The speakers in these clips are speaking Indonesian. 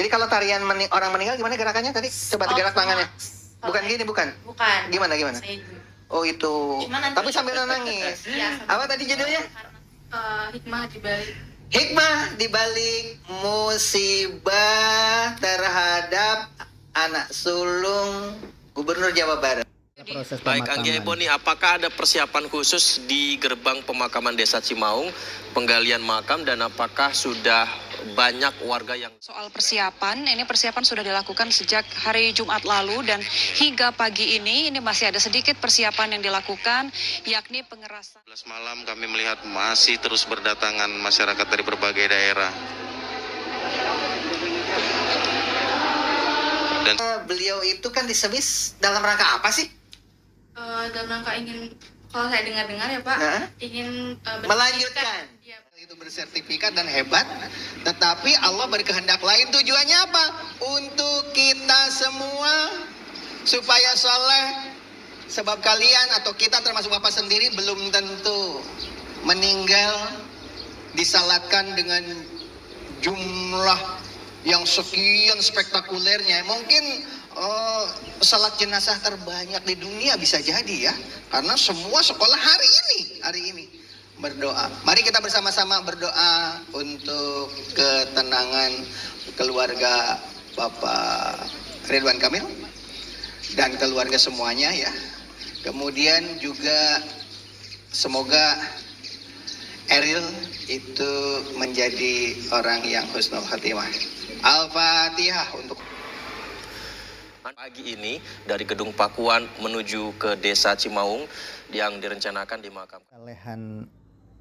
kalau tarian orang meninggal gimana gerakannya tadi? Coba gerak tangannya. Bukan gini, bukan? Bukan. Gimana? Oh itu. Tapi sambil nangis. Iya, Apa tadi judulnya? Hikmah dibalik. Hikmah dibalik musibah terhadap anak sulung Gubernur Jawa Barat. Proses Baik, Anggia Eboni, apakah ada persiapan khusus di gerbang pemakaman Desa Cimaung, penggalian makam, dan apakah sudah banyak warga yang... Soal persiapan, ini persiapan sudah dilakukan sejak hari Jumat lalu dan hingga pagi ini masih ada sedikit persiapan yang dilakukan, yakni pengerasan. 11 malam kami melihat masih terus berdatangan masyarakat dari berbagai daerah. Dan beliau itu kan disebut dalam rangka apa sih? Dalam rangka ingin, kalau saya dengar-dengar ya Pak, ingin melanjutkan. Ya. Itu bersertifikat dan hebat, tetapi Allah berkehendak lain. Tujuannya apa? Untuk kita semua supaya soleh. Sebab kalian atau kita termasuk Bapak sendiri belum tentu meninggal disalatkan dengan jumlah yang sekian spektakulernya. Mungkin salat jenazah terbanyak di dunia bisa jadi ya, karena semua sekolah hari ini berdoa. Mari kita bersama-sama berdoa untuk ketenangan keluarga Bapak Ridwan Kamil dan keluarga semuanya ya. Kemudian juga semoga Eril itu menjadi orang yang husnul khatimah. Al-Fatihah untuk Pagi ini dari Gedung Pakuan menuju ke Desa Cimaung yang direncanakan dimakamkan. Kesalehan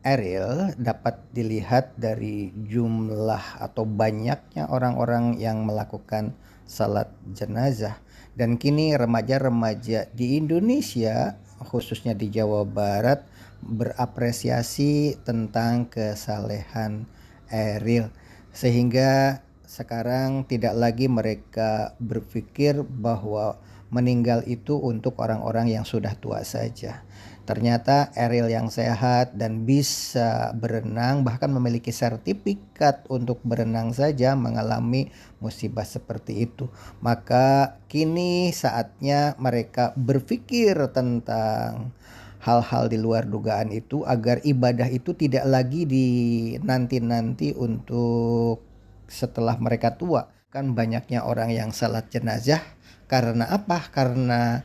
Eril dapat dilihat dari jumlah atau banyaknya orang-orang yang melakukan salat jenazah. Dan kini remaja-remaja di Indonesia, khususnya di Jawa Barat, berapresiasi tentang kesalehan Eril. Sehingga sekarang tidak lagi mereka berpikir bahwa meninggal itu untuk orang-orang yang sudah tua saja. Ternyata Eril yang sehat dan bisa berenang, bahkan memiliki sertifikat untuk berenang saja mengalami musibah seperti itu. Maka kini saatnya mereka berpikir tentang hal-hal di luar dugaan itu agar ibadah itu tidak lagi dinanti-nanti untuk setelah mereka tua. Kan banyaknya orang yang salat jenazah karena apa? Karena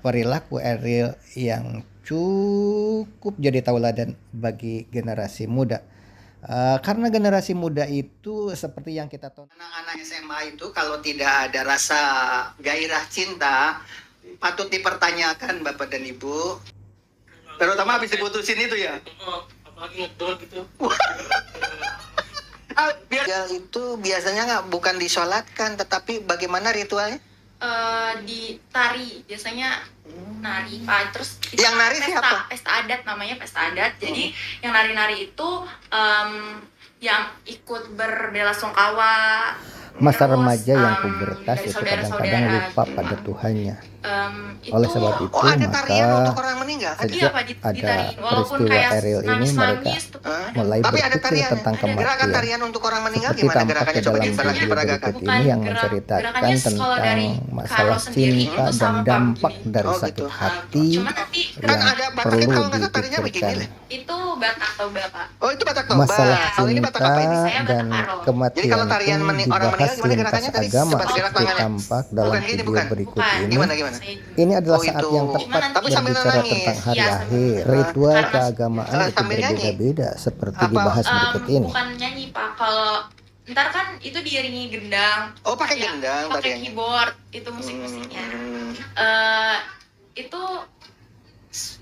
perilaku Eril yang cukup jadi tauladan bagi generasi muda. Karena generasi muda itu seperti yang kita tonton. Anak-anak SMA itu kalau tidak ada rasa gairah cinta, patut dipertanyakan Bapak dan Ibu. Terutama habis diputusin itu ya. Apalagi ngedol gitu. Ritual itu biasanya bukan disolatkan, tetapi bagaimana ritualnya? Ditari, biasanya nari Pak. Terus yang nari siapa? Pesta adat, namanya pesta adat. Jadi yang nari-nari itu yang ikut berbelasungkawa. Masa remaja yang pubertas itu kadang-kadang lupa pada Tuhannya. Oleh sebab itu maka sejak ada peristiwa Eril ini mereka mulai berpikir tentang kematian. Seperti tampak di dalam video berikut ini yang menceritakan tentang masalah cinta dan dampak dari sakit hati yang perlu dipikirkan. Itu Batak Toba Pak. Oh itu Batak Toba. Masalah cinta dan kematian jadi kalau tarian pun dibahas lintas agama seperti tampak dalam video berikut ini. Ini adalah saat yang tepat berbicara tentang hari akhir. Ritual keagamaan itu berbeda-beda seperti dibahas berikut ini. Bukan nyanyi Pak, kalau ntar kan itu diiringi gendang. Oh pakai gendang, pakai keyboard, itu musik-musiknya. Itu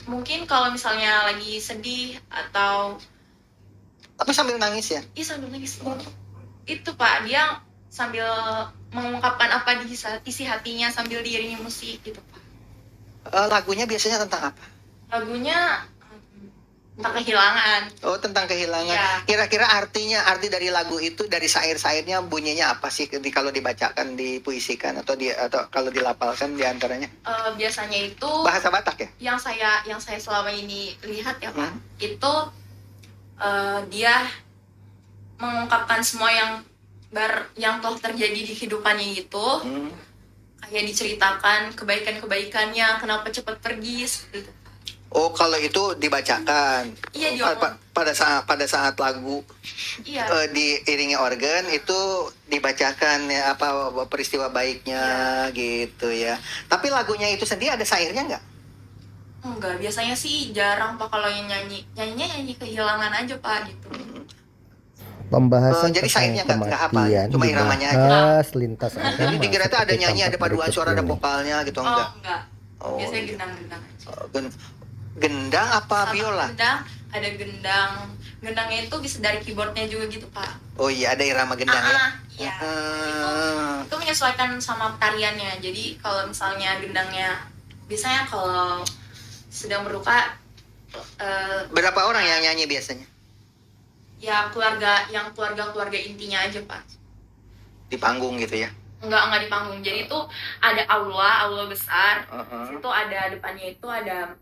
mungkin kalau misalnya lagi sedih atau tapi sambil nangis ya? Iya sambil nangis. Itu Pak, dia sambil mengungkapkan apa di isi hatinya sambil diiringi musik gitu Pak. Lagunya biasanya tentang apa? Lagunya tentang kehilangan. Oh tentang kehilangan. Ya. Kira-kira arti dari lagu itu, dari syair-syairnya bunyinya apa sih kalau dibacakan, dipuisikan atau kalau dilapalkan diantaranya? Biasanya itu bahasa Batak ya? Yang saya selama ini lihat ya Pak, itu dia mengungkapkan semua yang yang telah terjadi di kehidupannya itu, kayak diceritakan kebaikan-kebaikannya, kenapa cepat pergi seperti itu. Oh, kalau itu dibacakan. Iya, diomong. Pada saat lagu Iya. diiringi organ itu dibacakan ya apa peristiwa baiknya gitu ya. Tapi lagunya itu sendiri ada syairnya nggak? Enggak, biasanya sih jarang Pak kalau yang nyanyinya nyanyi kehilangan aja Pak gitu. Pembahasan Jadi tentang syairnya nggak hafal, kematian cuma iramanya aja. dibahas lintas Jadi agama dikira itu ada seperti nyanyi, ada tampak paduan berikut suara, ada ini. vokalnya gitu enggak? Enggak. Oh, Biasanya iya. gendang-gendang aja. Gendang apa Sama biola? Gendang, ada gendang. Gendangnya itu bisa dari keyboardnya juga gitu Pak. Oh iya, ada irama gendang ya. Iya. Ah. Itu menyesuaikan sama tariannya. Jadi kalau misalnya gendangnya, biasanya kalau sedang berduka, Berapa orang yang nyanyi biasanya ya keluarga intinya aja Pak. di panggung gitu ya? Enggak di panggung. Jadi itu ada aula besar. Uh-uh. Situ ada depannya itu ada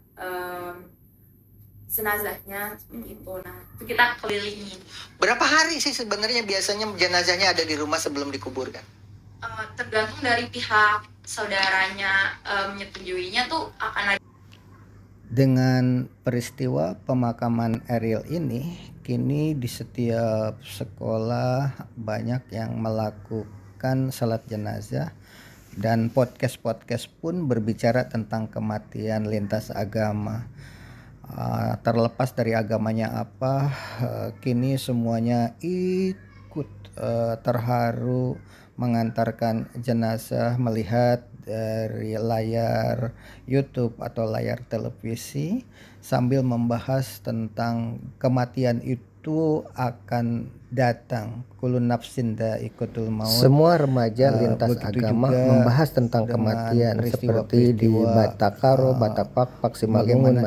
jenazahnya seperti itu. Nah, itu kita kelilingin. Berapa hari sih sebenarnya biasanya jenazahnya ada di rumah sebelum dikuburkan? Tergantung dari pihak saudaranya menyetujuinya tuh akan ada. Dengan peristiwa pemakaman Ariel ini, kini di setiap sekolah banyak yang melakukan salat jenazah dan podcast pun berbicara tentang kematian lintas agama. Terlepas dari agamanya apa, kini semuanya ikut terharu mengantarkan jenazah melihat dari layar YouTube atau layar televisi sambil membahas tentang kematian itu akan datang. Kulun nafsin dha'iqatul maut. Semua remaja lintas agama membahas tentang kematian seperti di Batakaro, Batapak, Paksimalungun,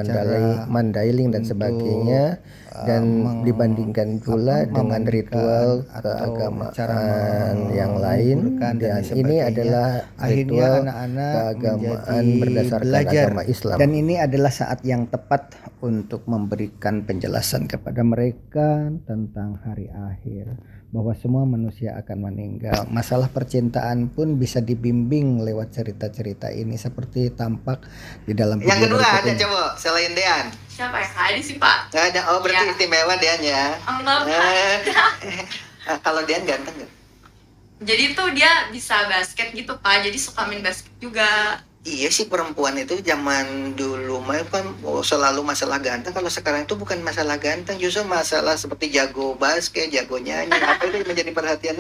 Mandailing dan sebagainya, dan dibandingkan pula dengan ritual keagamaan yang lain, dan ini adalah ritual keagamaan berdasarkan agama Islam. Dan ini adalah saat yang tepat untuk memberikan penjelasan kepada mereka tentang hari akhir, bahwa semua manusia akan meninggal. Masalah percintaan pun bisa dibimbing lewat cerita-cerita ini seperti tampak di dalam video Yang kedua berikut ada ini. coba selain Dean. Siapa ya? Ada sih Pak. Nggak ada. Oh berarti Iya. istimewa Dean ya. Enggak Pak. Kalau Dean ganteng nggak? Jadi tuh dia bisa basket gitu Pak. Jadi suka main basket juga. Iya sih, perempuan itu zaman dulu mah kan selalu masalah ganteng. Kalau sekarang itu bukan masalah ganteng, justru masalah seperti jago basket, jago nyanyi. Apa itu menjadi perhatian.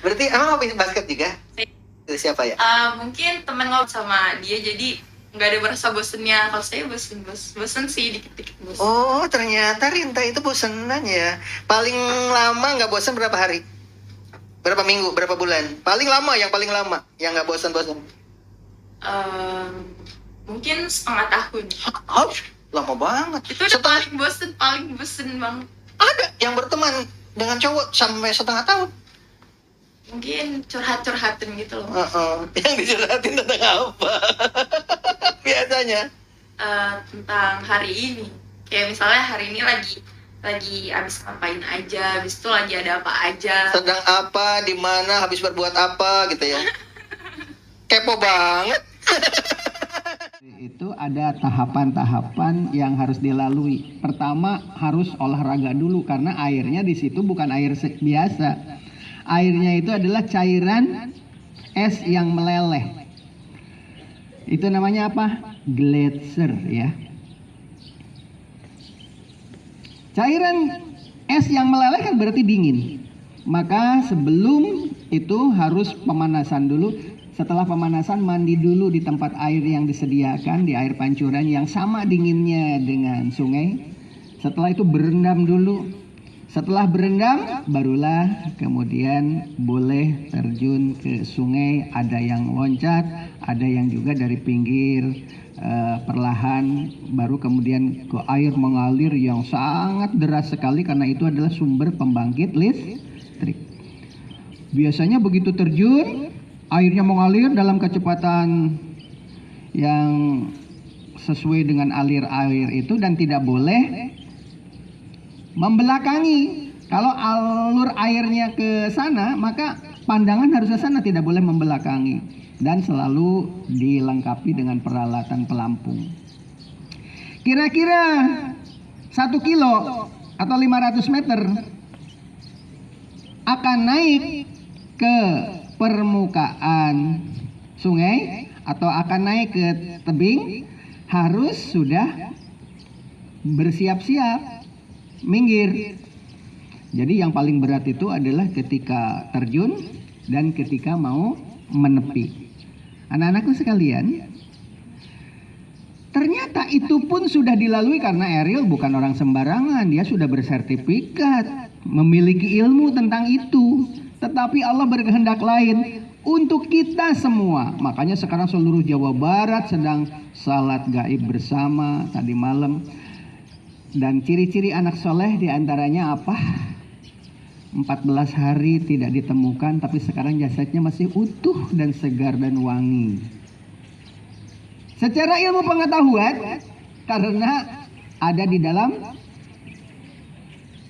Berarti emang hobi basket juga? Itu siapa ya? Mungkin temen ngobrol sama dia jadi nggak ada berasa bosennya. Kalau saya bosen sih dikit-dikit bosen. Oh ternyata Rinta itu bosenan ya. Paling lama nggak bosen berapa hari? Berapa minggu? Berapa bulan? Paling lama yang nggak bosen-bosen. Mungkin setengah tahun. Oh, lama banget. Itu udah paling bosen banget. Ada yang berteman dengan cowok sampai setengah tahun. Mungkin curhat-curhatin gitu loh. Yang dicurhatin tentang apa? Biasanya. Tentang hari ini. Kayak misalnya hari ini lagi abis ngapain aja, abis itu lagi ada apa aja. Sedang apa, di mana, habis berbuat apa gitu ya. Kepo banget. Itu ada tahapan-tahapan yang harus dilalui. Pertama harus olahraga dulu karena airnya di situ bukan air biasa. Airnya itu adalah cairan es yang meleleh. Itu namanya apa? Gletser ya. Cairan es yang meleleh kan berarti dingin. Maka sebelum itu harus pemanasan dulu. Setelah pemanasan mandi dulu di tempat air yang disediakan, di air pancuran yang sama dinginnya dengan sungai. Setelah itu berendam dulu. Setelah berendam barulah kemudian boleh terjun ke sungai. Ada yang loncat, ada yang juga dari pinggir perlahan baru kemudian ke air mengalir yang sangat deras sekali karena itu adalah sumber pembangkit listrik. Biasanya begitu terjun airnya mengalir dalam kecepatan yang sesuai dengan alir air itu dan tidak boleh membelakangi. Kalau alur airnya ke sana maka pandangan harus ke sana, tidak boleh membelakangi, dan selalu dilengkapi dengan peralatan pelampung. Kira-kira 1 kilo atau 500 meter akan naik ke permukaan sungai atau akan naik ke tebing, harus sudah bersiap-siap minggir. Jadi yang paling berat itu adalah ketika terjun dan ketika mau menepi. Anak-anakku sekalian, ternyata itu pun sudah dilalui karena Ariel bukan orang sembarangan. Dia sudah bersertifikat, memiliki ilmu tentang itu. Tetapi Allah berkehendak lain untuk kita semua. Makanya sekarang seluruh Jawa Barat sedang salat gaib bersama tadi malam. Dan ciri-ciri anak soleh diantaranya apa? 14 hari tidak ditemukan, tapi sekarang jasadnya masih utuh dan segar dan wangi. Secara ilmu pengetahuan, karena ada di dalam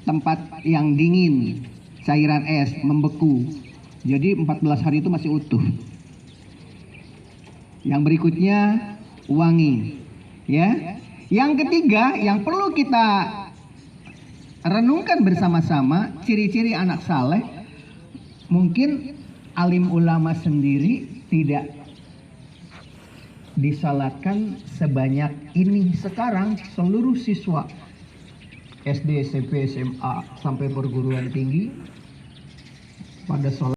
tempat yang dingin, cairan es membeku. Jadi 14 hari itu masih utuh. Yang berikutnya wangi, ya. Yang ketiga yang perlu kita renungkan bersama-sama, ciri-ciri anak saleh. Mungkin alim ulama sendiri tidak disalatkan sebanyak ini. Sekarang seluruh siswa SD, SMP, SMA sampai perguruan tinggi pada salat